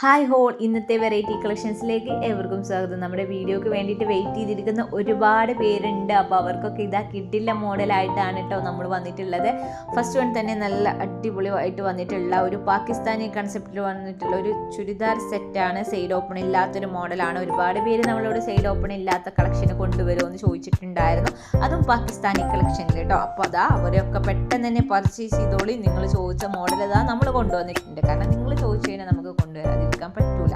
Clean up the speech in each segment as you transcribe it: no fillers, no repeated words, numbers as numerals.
Hi whole, ഇന്നത്തെ variety കളക്ഷൻസിലേക്ക് എവർക്കും സ്വാഗതം. നമ്മുടെ വീഡിയോക്ക് വേണ്ടിയിട്ട് വെയിറ്റ് ചെയ്തിരിക്കുന്ന ഒരുപാട് പേരുണ്ട്. അപ്പോൾ അവർക്കൊക്കെ ഇതാ കിട്ടില്ല മോഡലായിട്ടാണ് കേട്ടോ നമ്മൾ വന്നിട്ടുള്ളത്. ഫസ്റ്റ് വൺ തന്നെ നല്ല അടിപൊളിയായിട്ട് വന്നിട്ടുള്ള ഒരു പാകിസ്ഥാനി കൺസെപ്റ്റിൽ വന്നിട്ടുള്ള ഒരു ചുരിദാർ സെറ്റാണ്. സൈഡ് ഓപ്പൺ ഇല്ലാത്തൊരു മോഡലാണ്. ഒരുപാട് പേര് നമ്മളോട് സൈഡ് ഓപ്പൺ ഇല്ലാത്ത കളക്ഷന് കൊണ്ടുവരുമെന്ന് ചോദിച്ചിട്ടുണ്ടായിരുന്നു, അതും പാകിസ്ഥാനി കളക്ഷനിൽ കേട്ടോ. അപ്പോൾ അതാ അവരൊക്കെ പെട്ടെന്ന് തന്നെ പർച്ചേസ് ചെയ്തോളി. നിങ്ങൾ ചോദിച്ച മോഡൽ ഇതാ നമ്മൾ കൊണ്ടുവന്നിട്ടുണ്ട്. കാരണം നിങ്ങൾ ചോദിച്ചു കഴിഞ്ഞാൽ നമുക്ക് കൊണ്ടുവരാതിരിക്കാൻ പറ്റൂല.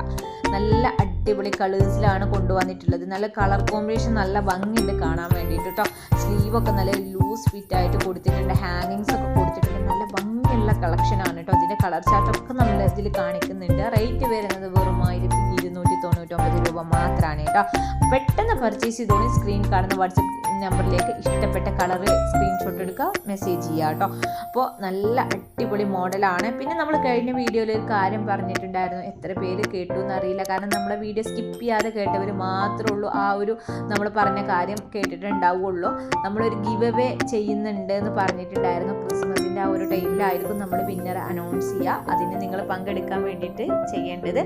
നല്ല അടിപൊളി കളേഴ്സിലാണ് കൊണ്ടുവന്നിട്ടുള്ളത്. നല്ല കളർ കോമ്പിനേഷൻ നല്ല ഭംഗിയുണ്ട് കാണാൻ വേണ്ടിയിട്ട് കേട്ടോ. സ്ലീവൊക്കെ നല്ല ലൂസ് ഫിറ്റ് ആയിട്ട് കൊടുത്തിട്ടുണ്ട്, ഹാങ്ങിങ്സ് ഒക്കെ കൊടുത്തിട്ടുണ്ട്. നല്ല ഭംഗിയുള്ള കളക്ഷനാണ് കേട്ടോ. ഇതിൻ്റെ കളർ ചാർട്ടൊക്കെ നമ്മൾ ഇതിൽ കാണിക്കുന്നുണ്ട്. റേറ്റ് വരുന്നത് വെറും 1299 രൂപ മാത്രമാണ് കേട്ടോ. പെട്ടെന്ന് പർച്ചേസ് ചെയ്തോളി. സ്ക്രീൻ കാണുന്ന വാട്സപ്പ് നമ്പറിലേക്ക് ഇഷ്ടപ്പെട്ട കളറ് സ്ക്രീൻഷോട്ട് എടുക്കുക, മെസ്സേജ് ചെയ്യുക കേട്ടോ. അപ്പോൾ നല്ല അടിപൊളി മോഡലാണ്. പിന്നെ നമ്മൾ കഴിഞ്ഞ വീഡിയോയിൽ ഒരു കാര്യം പറഞ്ഞിട്ടുണ്ടായിരുന്നു, എത്ര പേര് കേട്ടു എന്നറിയില്ല. കാരണം നമ്മളെ വീഡിയോ സ്കിപ്പ് ചെയ്യാതെ കേട്ടവർ മാത്രമേ ഉള്ളൂ ആ ഒരു നമ്മൾ പറഞ്ഞ കാര്യം കേട്ടിട്ടുണ്ടാവുള്ളൂ. നമ്മളൊരു ഗിവ് അവേ ചെയ്യുന്നുണ്ട് എന്ന് പറഞ്ഞിട്ടുണ്ടായിരുന്നു. ക്രിസ്മസിൻ്റെ ആ ഒരു ടൈമിലായിരിക്കും നമ്മൾ വിന്നർ അനൗൺസ് ചെയ്യുക. അതിന് നിങ്ങൾ പങ്കെടുക്കാൻ വേണ്ടിയിട്ട് ചെയ്യേണ്ടത്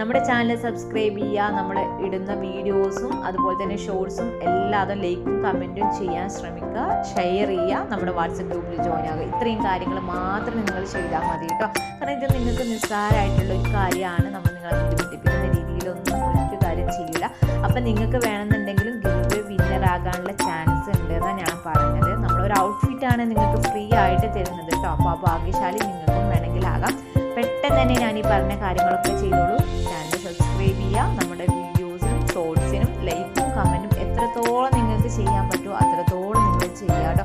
നമ്മുടെ ചാനൽ സബ്സ്ക്രൈബ് ചെയ്യുക, നമ്മൾ ഇടുന്ന വീഡിയോസും അതുപോലെ തന്നെ ഷോർട്സും എല്ലാതും ലൈക്കും കമൻറ്റും ചെയ്യാൻ ശ്രമിക്കുക, ഷെയർ ചെയ്യുക, നമ്മുടെ വാട്സപ്പ് ഗ്രൂപ്പിൽ ജോയിൻ ആകുക. ഇത്രയും കാര്യങ്ങൾ മാത്രം നിങ്ങൾ ചെയ്താൽ മതി കേട്ടോ. കാരണം ഇത് നിങ്ങൾക്ക് നിസ്സാരമായിട്ടുള്ള ഒരു കാര്യമാണ്. നമ്മൾ നിങ്ങളെ ബുദ്ധിമുട്ടിപ്പിക്കുന്ന രീതിയിലൊന്നും ഒരു കാര്യം ചെയ്യില്ല. അപ്പം നിങ്ങൾക്ക് വേണമെന്നുണ്ടെങ്കിലും ഗിവ് വിന്നർ ആകാനുള്ള ചാൻസ് ഉണ്ട് എന്നാണ് ഞാൻ പറഞ്ഞത്. നമ്മളൊരു ഔട്ട്ഫിറ്റാണ് നിങ്ങൾക്ക് ഫ്രീ ആയിട്ട് തരുന്നത് കേട്ടോ. അപ്പോൾ ആ ഭാഗ്യശാലി നിങ്ങൾക്കും വേണമെങ്കിൽ ആകാം. പെട്ടെന്ന് തന്നെ ഞാൻ ഈ പറഞ്ഞ കാര്യങ്ങളൊക്കെ ചെയ്തോളൂ. ചാനൽ സബ്സ്ക്രൈബ് ചെയ്യുക, നമ്മുടെ വീഡിയോസിനും ഷോർട്സിനും ലൈക്കും കമൻറ്റും എത്രത്തോളം നിങ്ങൾക്ക് ചെയ്യാൻ പറ്റുമോ അത്രത്തോളം നിങ്ങൾ ചെയ്യുക കേട്ടോ.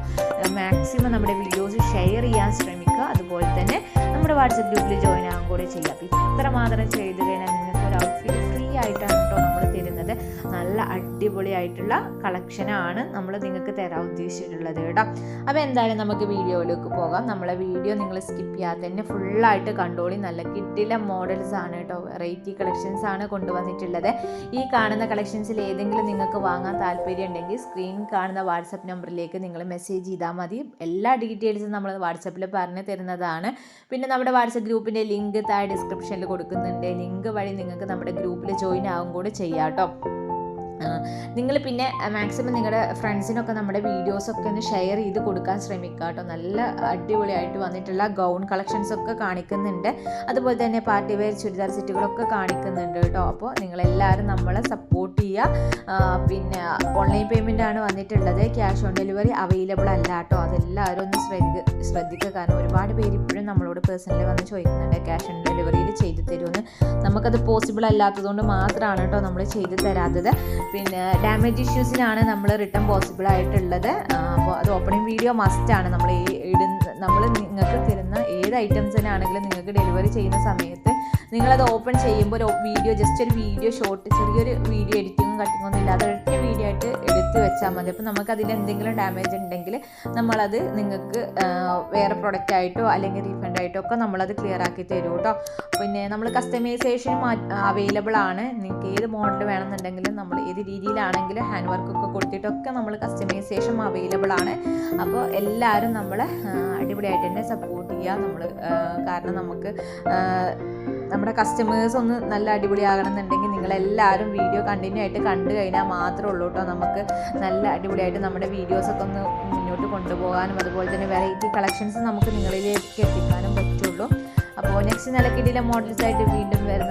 മാക്സിമം നമ്മുടെ വീഡിയോസ് ഷെയർ ചെയ്യാൻ ശ്രമിക്കുക. അതുപോലെ തന്നെ നമ്മുടെ വാട്സപ്പ് ഗ്രൂപ്പിൽ ജോയിൻ ആകാൻ കൂടെ ചെയ്യുക. അപ്പോൾ ഇത്ര മാത്രം ചെയ്ത് കഴിഞ്ഞാൽ നിങ്ങൾക്ക് ഒരു ഔട്ട്ഫിറ്റ് ഫ്രീ ആയിട്ടാണ് കേട്ടോ നമ്മൾ തരുന്നത്. നല്ല അടിപൊളിയായിട്ടുള്ള കളക്ഷനാണ് നമ്മൾ നിങ്ങൾക്ക് തരാൻ ഉദ്ദേശിച്ചിട്ടുള്ളത് കേട്ടോ. അപ്പോൾ എന്തായാലും നമുക്ക് വീഡിയോയിലേക്ക് പോകാം. നമ്മളെ വീഡിയോ നിങ്ങൾ സ്കിപ്പ് ചെയ്യാതെ തന്നെ ഫുള്ളായിട്ട് കണ്ടോളി. നല്ല കിട്ടില്ല മോഡൽസ് ആണ് കേട്ടോ. വെറൈറ്റി കളക്ഷൻസ് ആണ് കൊണ്ടുവന്നിട്ടുള്ളത്. ഈ കാണുന്ന കളക്ഷൻസിൽ ഏതെങ്കിലും നിങ്ങൾക്ക് വാങ്ങാൻ താല്പര്യം ഉണ്ടെങ്കിൽ സ്ക്രീൻ കാണുന്ന വാട്സപ്പ് നമ്പറിലേക്ക് നിങ്ങൾ മെസ്സേജ് ചെയ്താൽ മതി. എല്ലാ ഡീറ്റെയിൽസും നമ്മൾ വാട്സപ്പിൽ പറഞ്ഞു തരുന്നതാണ്. പിന്നെ നമ്മുടെ വാട്സപ്പ് ഗ്രൂപ്പിൻ്റെ ലിങ്ക് താഴെ ഡിസ്ക്രിപ്ഷനിൽ കൊടുക്കുന്നുണ്ട്. ലിങ്ക് വഴി നിങ്ങൾക്ക് നമ്മുടെ ഗ്രൂപ്പിൽ ജോയിൻ ആകും കൂടെ ചെയ്യാം കേട്ടോ. നിങ്ങൾ പിന്നെ മാക്സിമം നിങ്ങളുടെ ഫ്രണ്ട്സിനൊക്കെ നമ്മുടെ വീഡിയോസൊക്കെ ഒന്ന് ഷെയർ ചെയ്ത് കൊടുക്കാൻ ശ്രമിക്കുക കേട്ടോ. നല്ല അടിപൊളിയായിട്ട് വന്നിട്ടുള്ള ഗൗൺ കളക്ഷൻസൊക്കെ കാണിക്കുന്നുണ്ട്. അതുപോലെ തന്നെ പാർട്ടി വെയർ ചുരിദാർ സെറ്റുകളൊക്കെ കാണിക്കുന്നുണ്ട് കേട്ടോ. അപ്പോൾ നിങ്ങളെല്ലാവരും നമ്മളെ സപ്പോർട്ട് ചെയ്യുക. പിന്നെ ഓൺലൈൻ പേയ്മെൻ്റ് ആണ് വന്നിട്ടുള്ളത്. ക്യാഷ് ഓൺ ഡെലിവറി അവൈലബിൾ അല്ല കേട്ടോ. അതെല്ലാവരും ഒന്ന് ശ്രദ്ധിക്കുക. കാരണം ഒരുപാട് പേര് ഇപ്പോഴും നമ്മളോട് പേഴ്സണലി വന്ന് ചോദിക്കുന്നുണ്ട് ക്യാഷ് ഓൺ ഡെലിവറിയിൽ ചെയ്തു തരുമെന്ന്. നമുക്കത് പോസിബിൾ അല്ലാത്തതുകൊണ്ട് മാത്രമാണ് കേട്ടോ നമ്മൾ ചെയ്തു തരാത്തത്. പിന്നെ ഡാമേജ് ഇഷ്യൂസിനാണ് നമ്മൾ റിട്ടേൺ പോസിബിൾ ആയിട്ടുള്ളത്. അപ്പോൾ അത് ഓപ്പണിംഗ് വീഡിയോ മസ്റ്റാണ്. നമ്മൾ നിങ്ങൾക്ക് തരുന്ന ഏത് ഐറ്റംസിനാണെങ്കിലും നിങ്ങൾക്ക് ഡെലിവറി ചെയ്യുന്ന സമയത്ത് നിങ്ങളത് ഓപ്പൺ ചെയ്യുമ്പോൾ ഒരു വീഡിയോ, ജസ്റ്റ് ഒരു വീഡിയോ ഷോർട്ട്, ചെറിയൊരു വീഡിയോ എഡിറ്റിങ്ങും കട്ടിങ്ങൊന്നും ഇല്ലാതെ ഒറ്റ വീഡിയോ ആയിട്ട് എടുത്ത് വെച്ചാൽ മതി. അപ്പോൾ നമുക്ക് അതിൽ എന്തെങ്കിലും ഡാമേജ് ഉണ്ടെങ്കിൽ നമ്മളത് നിങ്ങൾക്ക് വേറെ പ്രൊഡക്റ്റ് ആയിട്ടോ അല്ലെങ്കിൽ റീഫണ്ട് ആയിട്ടോ ഒക്കെ നമ്മളത് ക്ലിയർ ആക്കി തരും കേട്ടോ. പിന്നെ നമ്മൾ കസ്റ്റമൈസേഷനും അവൈലബിൾ ആണ്. നിങ്ങൾക്ക് ഏത് മോഡൽ വേണമെന്നുണ്ടെങ്കിലും നമ്മൾ ഏത് രീതിയിലാണെങ്കിലും ഹാൻഡ് വർക്കൊക്കെ കൊടുത്തിട്ടൊക്കെ നമ്മൾ കസ്റ്റമൈസേഷൻ അവൈലബിൾ ആണ്. അപ്പോൾ എല്ലാവരും നമ്മളെ അടിപൊളിയായിട്ട് തന്നെ സപ്പോർട്ട് ചെയ്യുക. കാരണം നമുക്ക് നമ്മുടെ കസ്റ്റമേഴ്സ് ഒന്ന് നല്ല അടിപൊളിയാകണമെന്നുണ്ടെങ്കിൽ നിങ്ങളെല്ലാവരും വീഡിയോ കണ്ടിന്യൂ ആയിട്ട് കണ്ടു കഴിഞ്ഞാൽ മാത്രമേ ഉള്ളൂ കേട്ടോ നമുക്ക് നല്ല അടിപൊളിയായിട്ട് നമ്മുടെ വീഡിയോസൊക്കെ ഒന്ന് മുന്നോട്ട് കൊണ്ടുപോകാനും അതുപോലെ തന്നെ വെറൈറ്റി കളക്ഷൻസ് നമുക്ക് നിങ്ങളിലേക്ക് എത്തിക്കാനും പറ്റുള്ളൂ. അപ്പോൾ നെക്സ്റ്റ് നല്ല കിടിലം മോഡൽസ് ആയിട്ട് വീണ്ടും വരുന്നത്